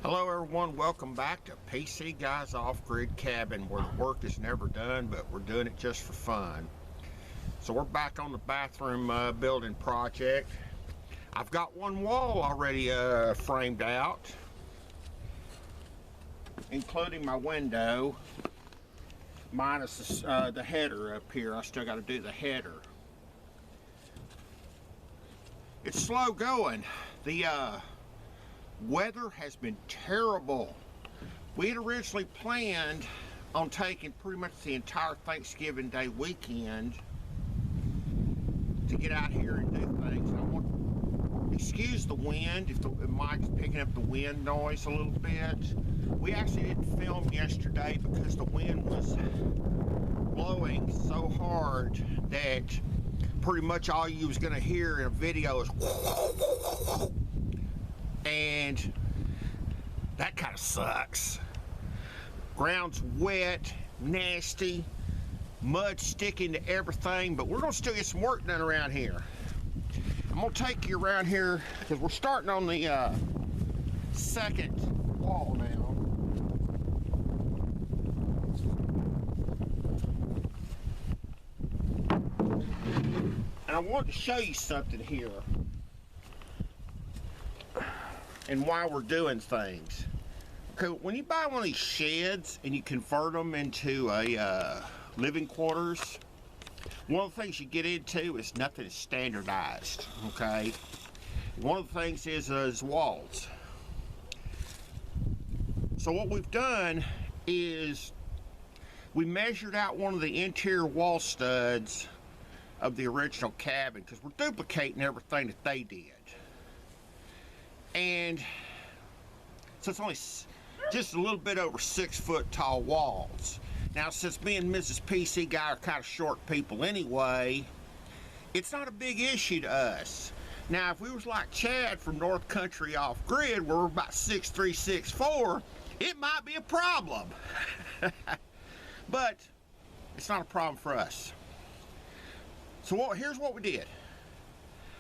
Hello everyone, welcome back to PC Guys Off-Grid Cabin, where the work is never done, but we're doing it just for fun. So we're back on the bathroom building project. I've got one wall already framed out, including my window, minus the header up here. I still got to do the header. It's slow going. The weather has been terrible. We had originally planned on taking pretty much the entire Thanksgiving Day weekend to get out here and do things. And I want to excuse the wind if the mic's picking up the wind noise a little bit. We actually didn't film yesterday because the wind was blowing so hard that pretty much all you was going to hear in a video is and that kind of sucks. Ground's wet, nasty, mud sticking to everything, but we're going to still get some work done around here. I'm going to take you around here because we're starting on the second wall now. And I wanted to show you something here and why we're doing things. Okay, when you buy one of these sheds and you convert them into a living quarters, one of the things you get into is nothing is standardized. Okay, one of the things is walls. So what we've done is we measured out one of the interior wall studs of the original cabin because we're duplicating everything that they did. And so it's only just a little bit over 6 foot tall walls. Now, since me and Mrs. PC Guy are kind of short people anyway, it's not a big issue to us. Now, if we was like Chad from North Country Off Grid, where we're about 6'3", 6'4", it might be a problem. But it's not a problem for us. So here's what we did.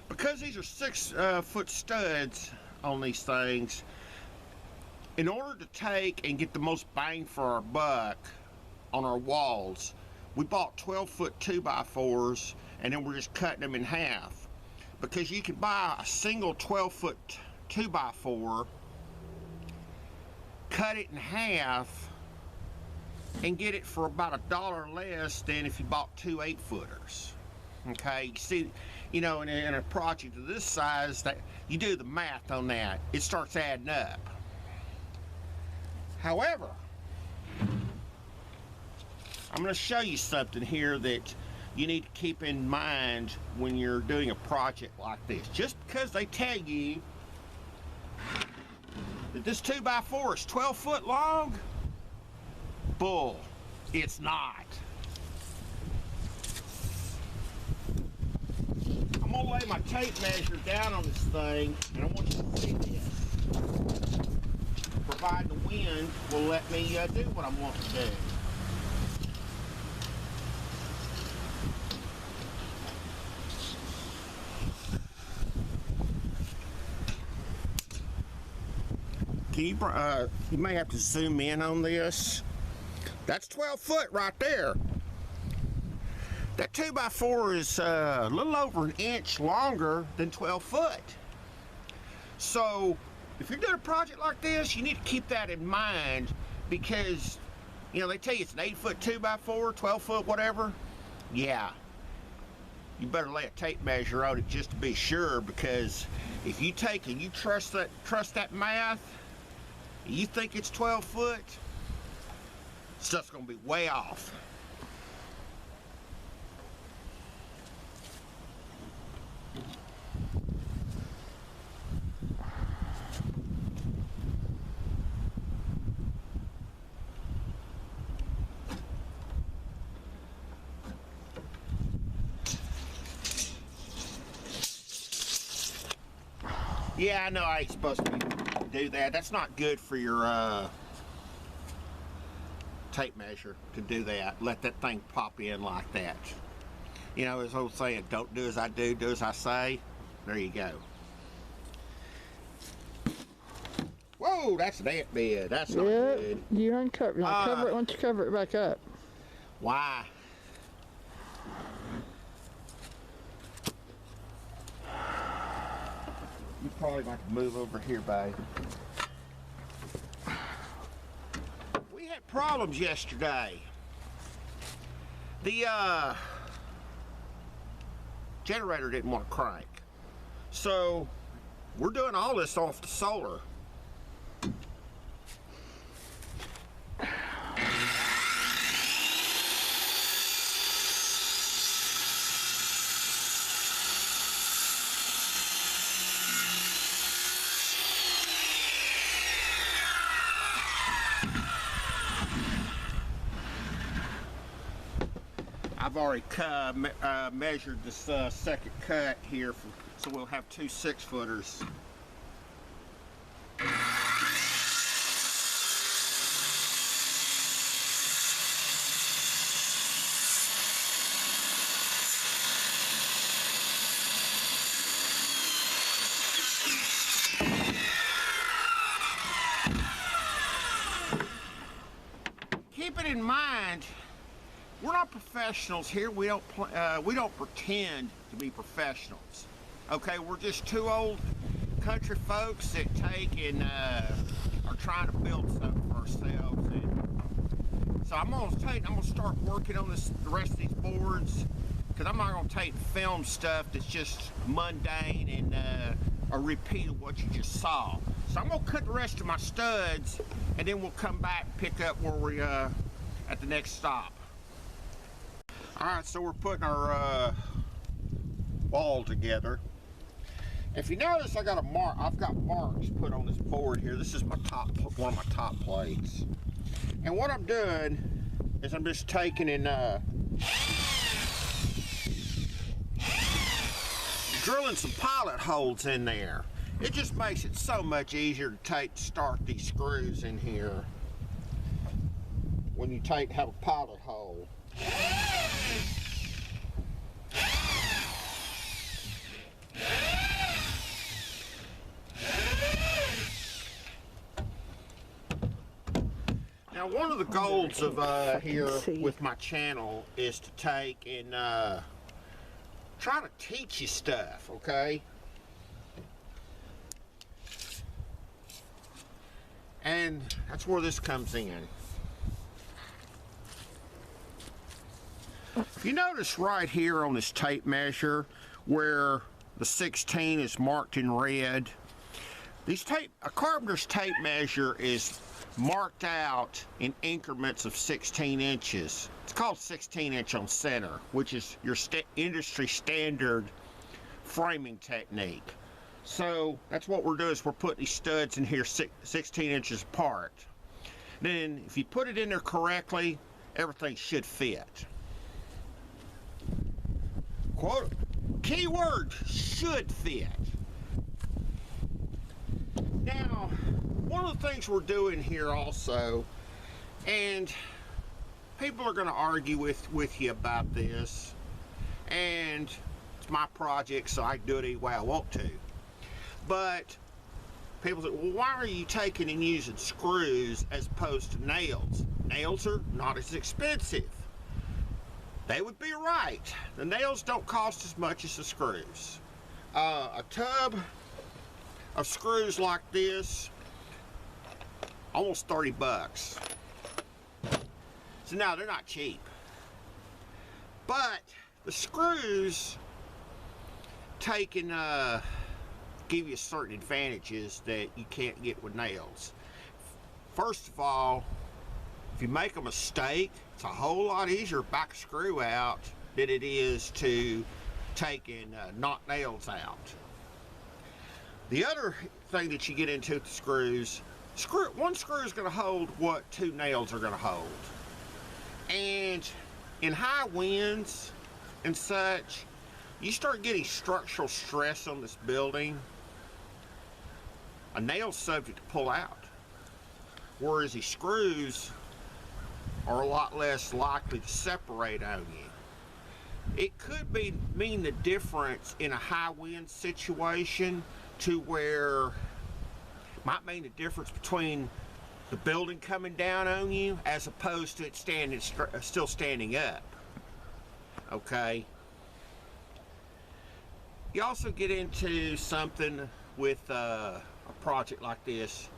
Because these are 6 foot studs on these things, in order to take and get the most bang for our buck on our walls, we bought 12 foot 2x4s and then we're just cutting them in half, because you can buy a single 12 foot 2x4, cut it in half and get it for about $1 less than if you bought 2 8-footers. Okay, you see, you know, in a project of this size, that you do the math on that, it starts adding up. However, I'm going to show you something here that you need to keep in mind when you're doing a project like this. Just because they tell you that this 2x4 is 12 foot long, bull, it's not. I'm going to lay my tape measure down on this thing, and I want you to see this. Providing the wind will let me do what I want to do. Can you may have to zoom in on this. That's 12 foot right there. That 2x4 is a little over an inch longer than 12 foot. So if you're doing a project like this, you need to keep that in mind, because, you know, they tell you it's an 8 foot 2x4, 12 foot, whatever. Yeah, you better lay a tape measure on it just to be sure, because if you take and you trust that math, and you think it's 12 foot, stuff's gonna be way off. Yeah, I know I ain't supposed to do that. That's not good for your tape measure to do that. Let that thing pop in like that. You know, this old saying, don't do as I do, do as I say. There you go. Whoa, that's an ant bed. That's not Yep, good. you uncover. Now cover it once you cover it back up. Why? You probably got to move over here, babe. We had problems yesterday. The generator didn't want to crank. So we're doing all this off the solar. I've already measured this second cut here, so we'll have 2 6-footers. Keep it in mind, we're not professionals here. We don't pretend to be professionals. Okay, we're just 2 old country folks that take and are trying to build something for ourselves. And so I'm gonna start working on the rest of these boards, because I'm not gonna take film stuff that's just mundane and a repeat of what you just saw. So I'm gonna cut the rest of my studs, and then we'll come back and pick up where we at the next stop. All right, so we're putting our wall together. If you notice, I've got marks put on this board here. This is my one of my top plates. And what I'm doing is I'm just taking and drilling some pilot holes in there. It just makes it so much easier to start these screws in here when you have a pilot hole. Now, one of the goals of here with my channel is to take and try to teach you stuff, okay? And that's where this comes in. If you notice right here on this tape measure where the 16 is marked in red, a carpenter's tape measure is marked out in increments of 16 inches. It's called 16-inch on center, which is your industry standard framing technique. So that's what we're doing, is we're putting these studs in here 16 inches apart. Then if you put it in there correctly, everything should fit. Quote, keyword, should fit. Now, one of the things we're doing here also, and people are going to argue with you about this, and it's my project, so I can do it any way I want to. But people say, well, why are you taking and using screws as opposed to nails? Nails are not as expensive. They would be right. The nails don't cost as much as the screws. A tub of screws like this, almost 30 bucks. So now they're not cheap. But the screws take and give you certain advantages that you can't get with nails. First of all, if you make a mistake, it's a whole lot easier to back a screw out than it is to take and knock nails out. The other thing that you get into with the screws, one screw is going to hold what 2 nails are going to hold. And in high winds and such, you start getting structural stress on this building, a nail's subject to pull out. Whereas these screws are a lot less likely to separate on you. It could mean the difference in a high wind situation to where might mean the difference between the building coming down on you as opposed to it still standing up. Okay. You also get into something with a project like this.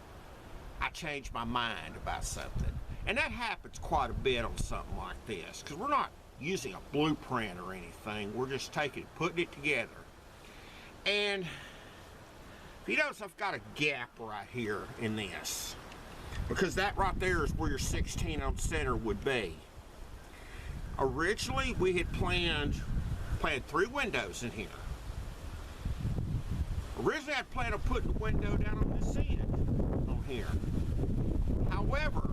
I change my mind about something, and that happens quite a bit on something like this because we're not using a blueprint or anything. We're just putting it together. And if you notice, I've got a gap right here in this, because that right there is where your 16 on center would be. Originally, we had planned 3 windows in here. Originally, I had planned on putting the window down on this end on here. However,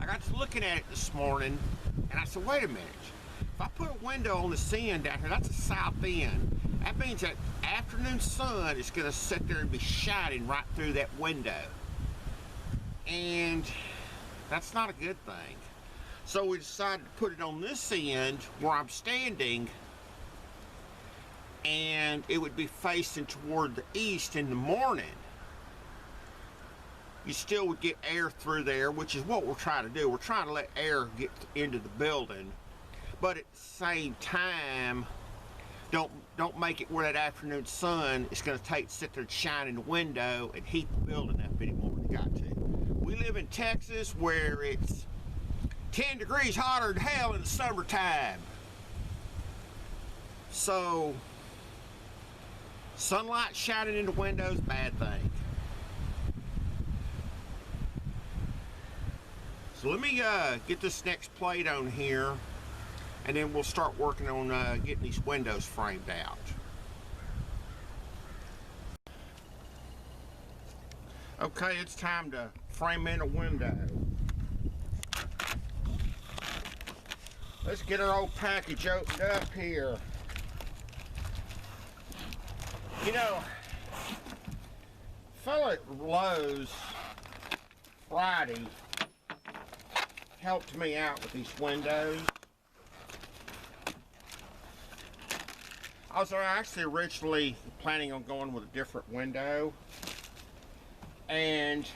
I got to looking at it this morning, and I said, wait a minute. If I put a window on this end down here, that's the south end. That means that afternoon sun is going to sit there and be shining right through that window. And that's not a good thing. So we decided to put it on this end where I'm standing, and it would be facing toward the east in the morning. You still would get air through there, which is what we're trying to do. We're trying to let air get into the building, but at the same time, don't make it where that afternoon sun is going to sit there and shine in the window and heat the building up anymore than it got to. We live in Texas where it's 10 degrees hotter than hell in the summertime. So sunlight shining in the windows, bad thing. So let me get this next plate on here, and then we'll start working on getting these windows framed out. Okay, it's time to frame in a window. Let's get our old package opened up here. You know, fellow at Lowe's Friday helped me out with these windows. I was actually originally planning on going with a different window, and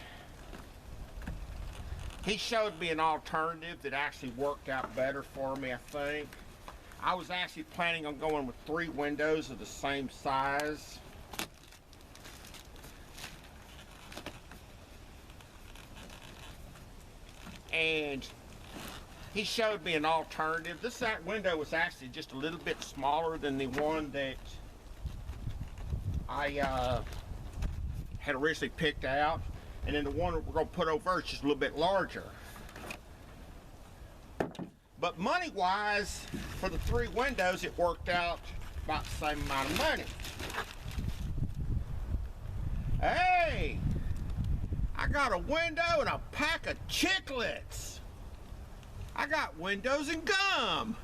he showed me an alternative that actually worked out better for me, I think. I was actually planning on going with 3 windows of the same size. And he showed me an alternative. That window was actually just a little bit smaller than the one that I had originally picked out. And then the one that we're going to put over is just a little bit larger. But money-wise, for the 3 windows, it worked out about the same amount of money. Hey! I got a window and a pack of chiclets. I got windows and gum.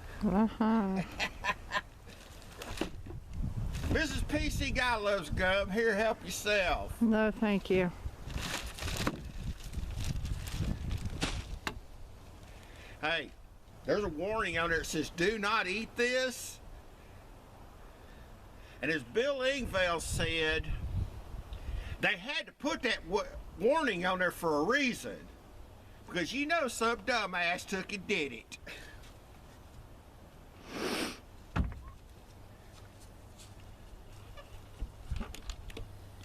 Mrs. PC Guy loves gum. Here, help yourself. No, thank you. Hey, there's a warning on there that says, do not eat this. And as Bill Ingvale said, they had to put that warning on there for a reason. Because you know some dumbass took and did it.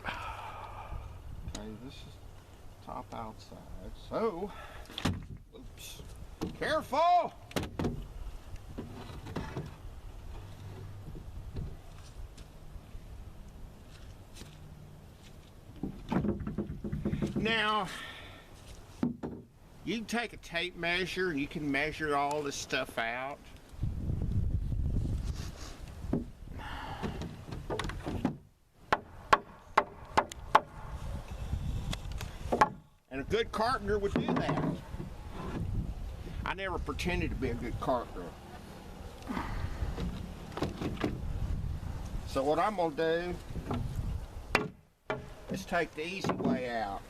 Okay, this is top outside. So, oops. Careful! Now, you can take a tape measure and you can measure all this stuff out. And a good carpenter would do that. I never pretended to be a good carpenter. So what I'm gonna do is take the easy way out.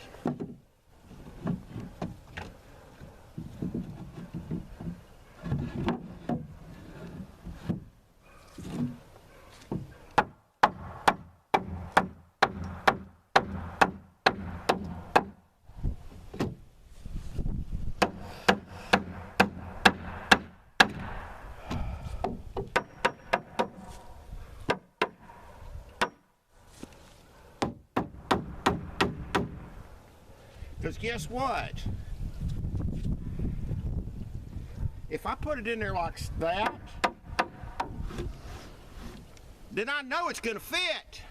Because guess what? If I put it in there like that, then I know it's going to fit.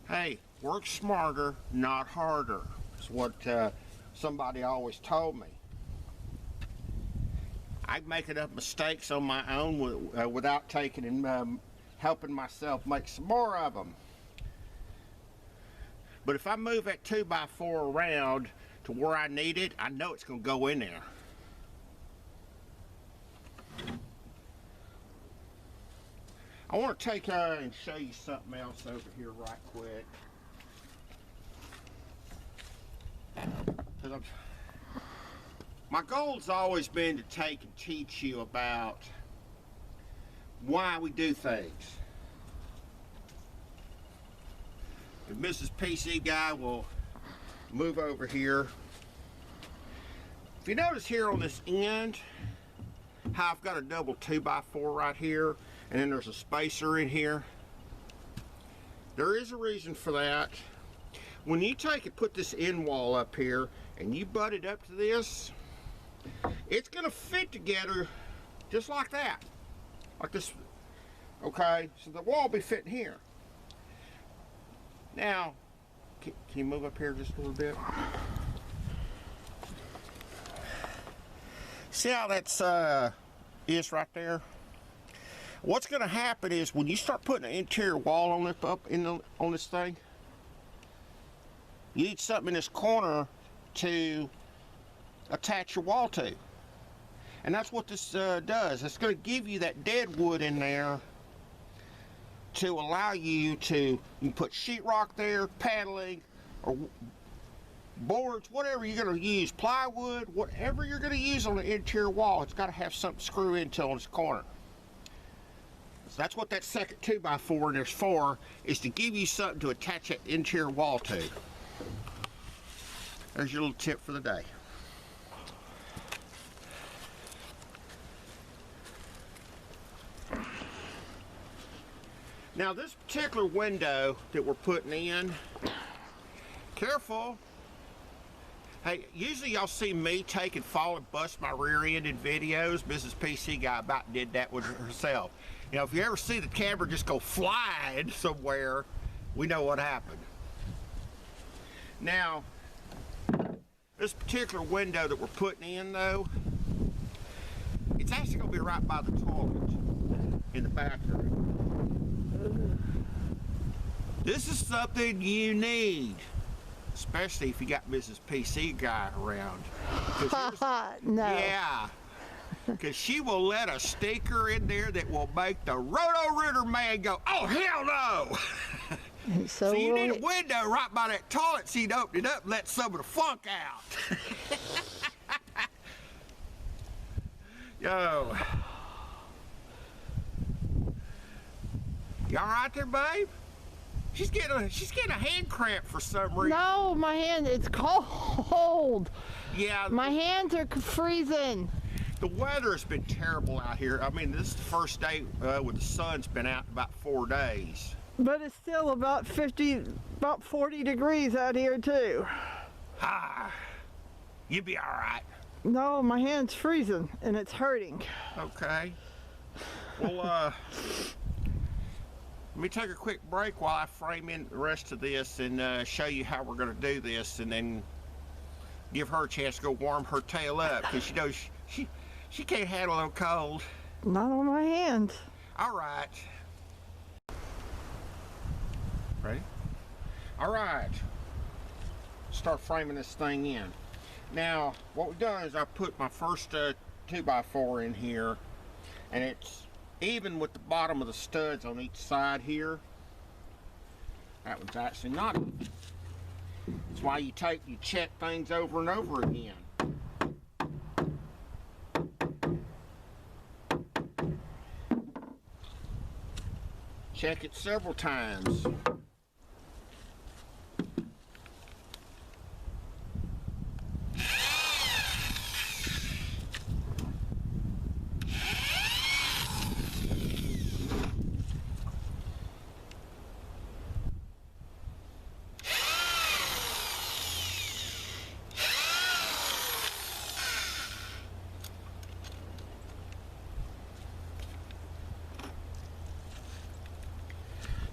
Hey, work smarter, not harder. Is what somebody always told me. I make enough mistakes on my own without taking and helping myself make some more of them. But if I move that 2x4 around to where I need it, I know it's going to go in there. I want to take and show you something else over here right quick. My goal's always been to take and teach you about why we do things. If Mrs. PC Guy will move over here. If you notice here on this end, how I've got a double 2x4 right here, and then there's a spacer in here. There is a reason for that. When you take and put this end wall up here, and you butt it up to this, it's gonna fit together just like that. Like this, okay? So the wall will be fitting here. Now, can you move up here just a little bit? See how that's is right there? What's going to happen is when you start putting an interior wall on on this thing, you need something in this corner to attach your wall to, and that's what this does. It's going to give you that dead wood in there to allow you to put sheetrock there, paneling, or boards, whatever you're going to use, plywood, whatever you're going to use on the interior wall. It's got to have something to screw into on this corner. So that's what that second 2x4 and there's 4 is, to give you something to attach that interior wall to. There's your little tip for the day. Now this particular window that we're putting in, careful. Hey, usually y'all see me take and fall and bust my rear end in videos. Mrs. PC Guy about did that with herself. You know, if you ever see the camera just go flying somewhere, we know what happened. Now, this particular window that we're putting in though, it's actually gonna be right by the toilet in the bathroom. This is something you need, especially if you got Mrs. PC Guy around. No. Yeah, because she will let a stinker in there that will make the Roto-Rooter man go, oh hell no. So you need a window right by that toilet seat to open it up and let some of the funk out. Yo. You all right there, babe? She's getting a hand cramp for some reason. No, my hand, it's cold. Yeah. My hands are freezing. The weather has been terrible out here. I mean, this is the first day with the sun's been out in about 4 days. But it's still about 40 degrees out here too. Ah, you'll be all right. No, my hand's freezing and it's hurting. Okay. Well, let me take a quick break while I frame in the rest of this and show you how we're going to do this, and then give her a chance to go warm her tail up, because she knows she can't handle no cold. Not on my hands. All right. Ready? All right. Start framing this thing in. Now, what we've done is I put my first 2x4 in here, and it's even with the bottom of the studs on each side here. That one's actually not. That's why you check things over and over again. Check it several times.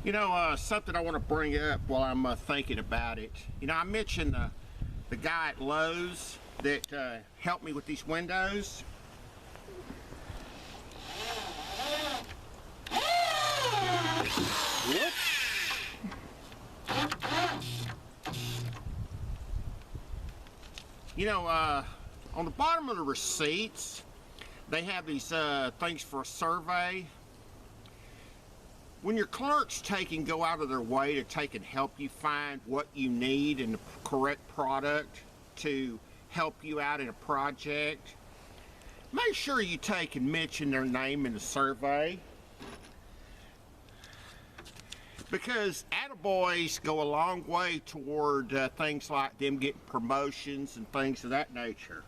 You know, something I want to bring up while I'm thinking about it. You know, I mentioned the guy at Lowe's that helped me with these windows. Whoops. You know, on the bottom of the receipts, they have these things for a survey. When your clerks go out of their way to take and help you find what you need and the correct product to help you out in a project, make sure you take and mention their name in the survey. Because attaboys go a long way toward things like them getting promotions and things of that nature.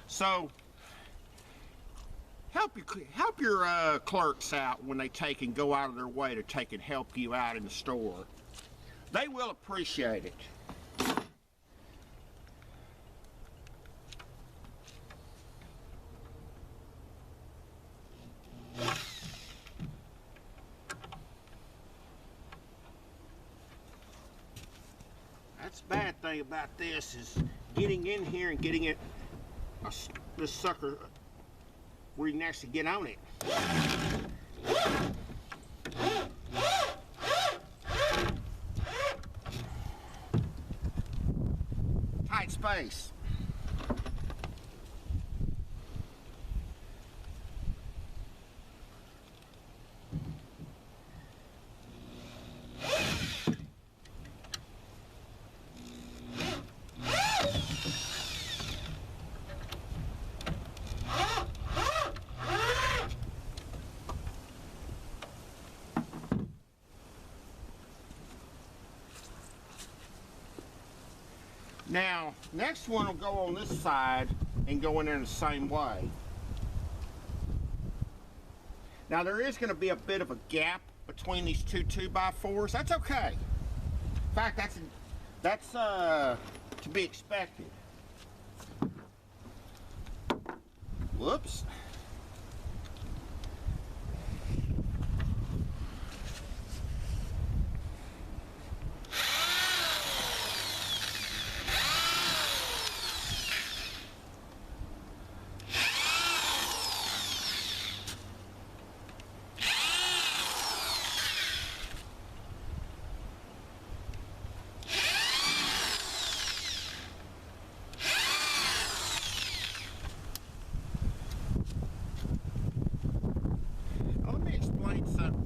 So help your clerks out when they take and go out of their way to take and help you out in the store. They will appreciate it. That's the bad thing about this is getting in here and getting it this sucker where you can actually get on it. Tight space. Now, next one will go on this side and go in there in the same way. Now, there is going to be a bit of a gap between these two 2x4s. That's okay. In fact, that's to be expected. Whoops.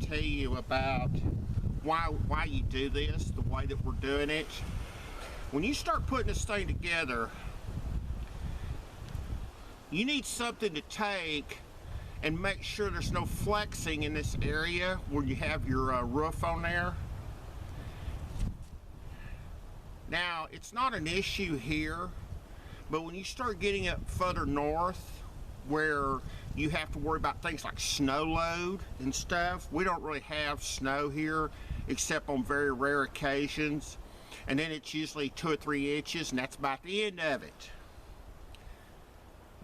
Tell you about why you do this the way that we're doing it. When you start putting this thing together, you need something to take and make sure there's no flexing in this area where you have your roof on there. Now, it's not an issue here, but when you start getting up further north where you have to worry about things like snow load and stuff. We don't really have snow here except on very rare occasions, and then it's usually 2 or 3 inches, and that's about the end of it.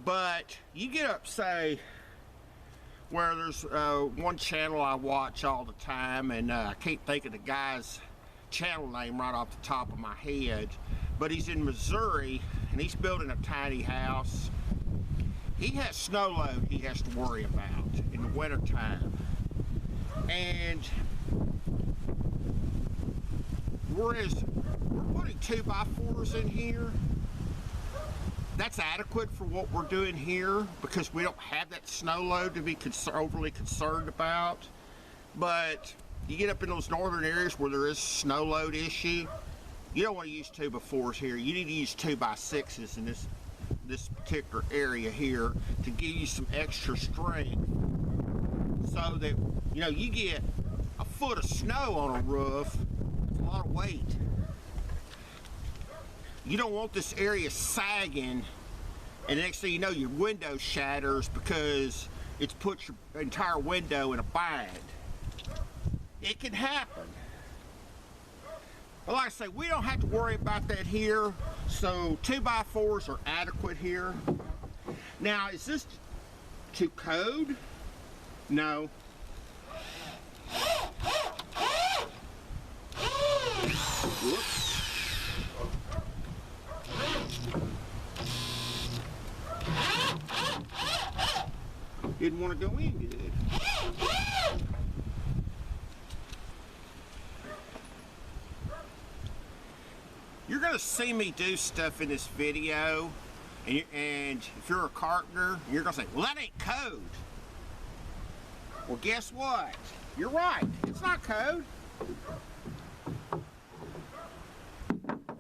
But you get up, say, where there's one channel I watch all the time, and I can't think of the guy's channel name right off the top of my head, but he's in Missouri and he's building a tiny house. He has snow load he has to worry about in the winter time. And whereas we're putting 2x4s in here, that's adequate for what we're doing here because we don't have that snow load to be overly concerned about. But you get up in those northern areas where there is snow load issue, you don't want to use 2x4s here. You need to use 2x6s in this particular area here to give you some extra strength so that, you know, you get a foot of snow on a roof. It's a lot of weight. You don't want this area sagging and the next thing you know your window shatters because it's put your entire window in a bind. It can happen. But like I say, we don't have to worry about that here, so 2x4s are adequate here. Now, is this to code? No. Whoops. Didn't want to go in good. You're going to see me do stuff in this video, and if you're a carpenter, you're going to say, well, that ain't code. Well, guess what? You're right. It's not code.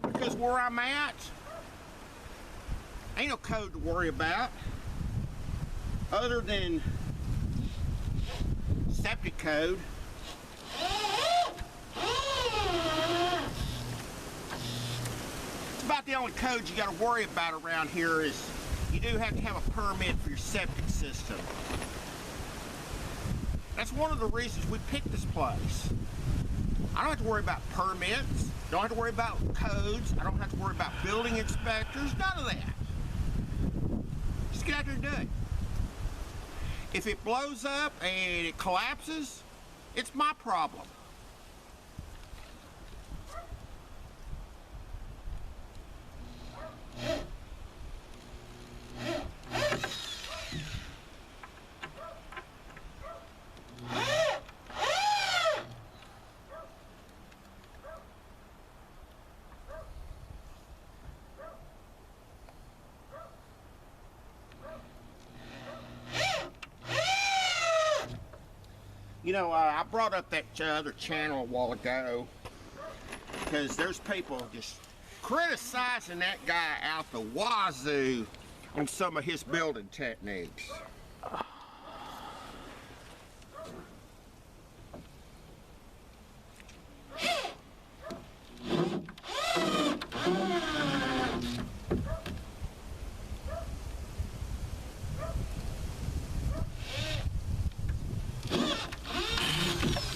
Because where I'm at, ain't no code to worry about other than septic code. It's about the only code you got to worry about around here is you do have to have a permit for your septic system. That's one of the reasons we picked this place. I don't have to worry about permits, don't have to worry about codes, I don't have to worry about building inspectors, none of that. Just get out there and do it. If it blows up and it collapses, it's my problem. You know, I brought up that other channel a while ago because there's people just criticizing that guy out the wazoo on some of his building techniques.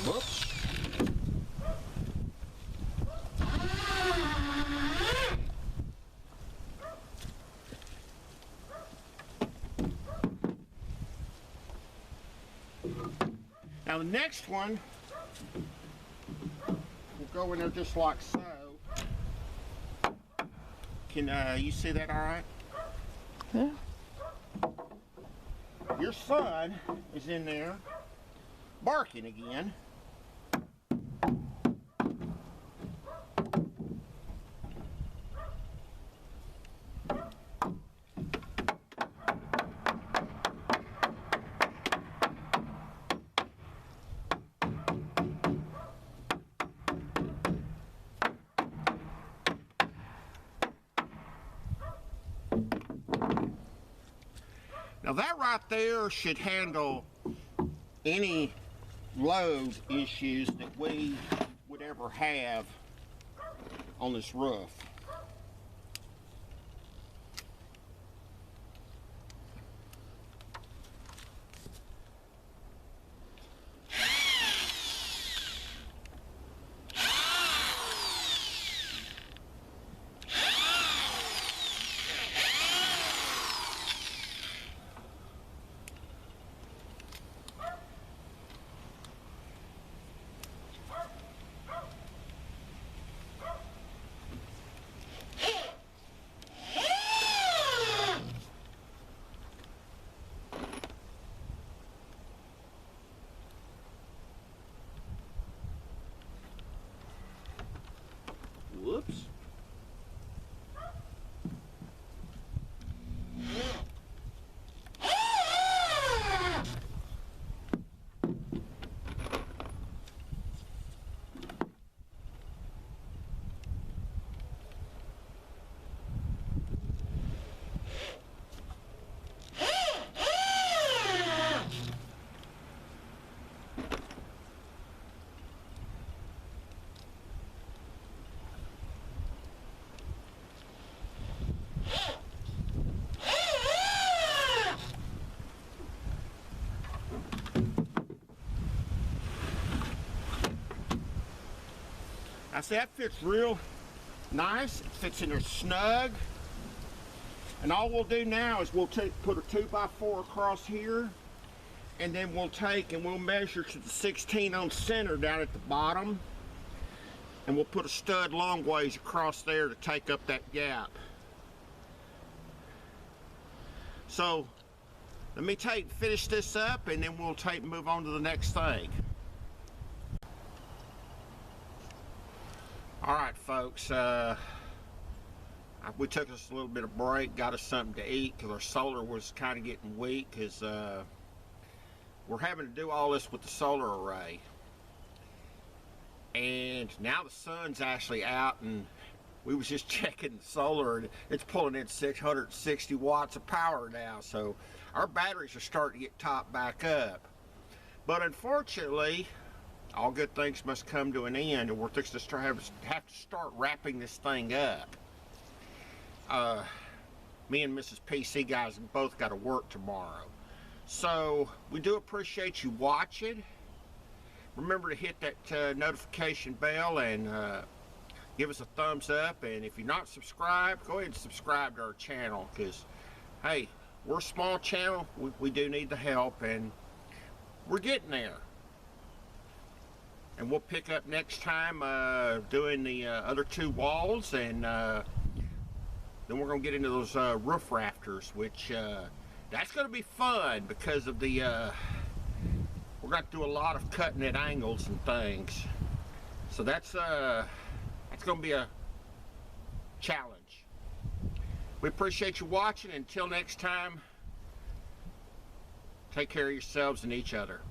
Whoops. Now the next one, we'll go in there just like so. Can you see that all right? Yeah. Your son is in there barking again. Now that right there should handle any load issues that we would ever have on this roof. Whoops. I see that fits real nice. It fits in there snug. And all we'll do now is we'll put a 2x4 across here, and then we'll take and we'll measure to the 16 on center down at the bottom, and we'll put a stud long ways across there to take up that gap. So let me finish this up, and then we'll move on to the next thing. All right, folks, we took us a little bit of break, got us something to eat because our solar was kind of getting weak because we're having to do all this with the solar array. And now the sun's actually out, and we was just checking the solar, and it's pulling in 660 watts of power now, so our batteries are starting to get topped back up. But unfortunately, all good things must come to an end, and we're fixing to have to start wrapping this thing up. Me and Mrs. PC guys both got to work tomorrow. So we do appreciate you watching. Remember to hit that notification bell and give us a thumbs up. And if you're not subscribed, go ahead and subscribe to our channel, because hey, we're a small channel. We do need the help, and we're getting there. And we'll pick up next time doing the other two walls, and then we're going to get into those roof rafters, which that's going to be fun because of the we're going to do a lot of cutting at angles and things. So that's going to be a challenge. We appreciate you watching. Until next time, take care of yourselves and each other.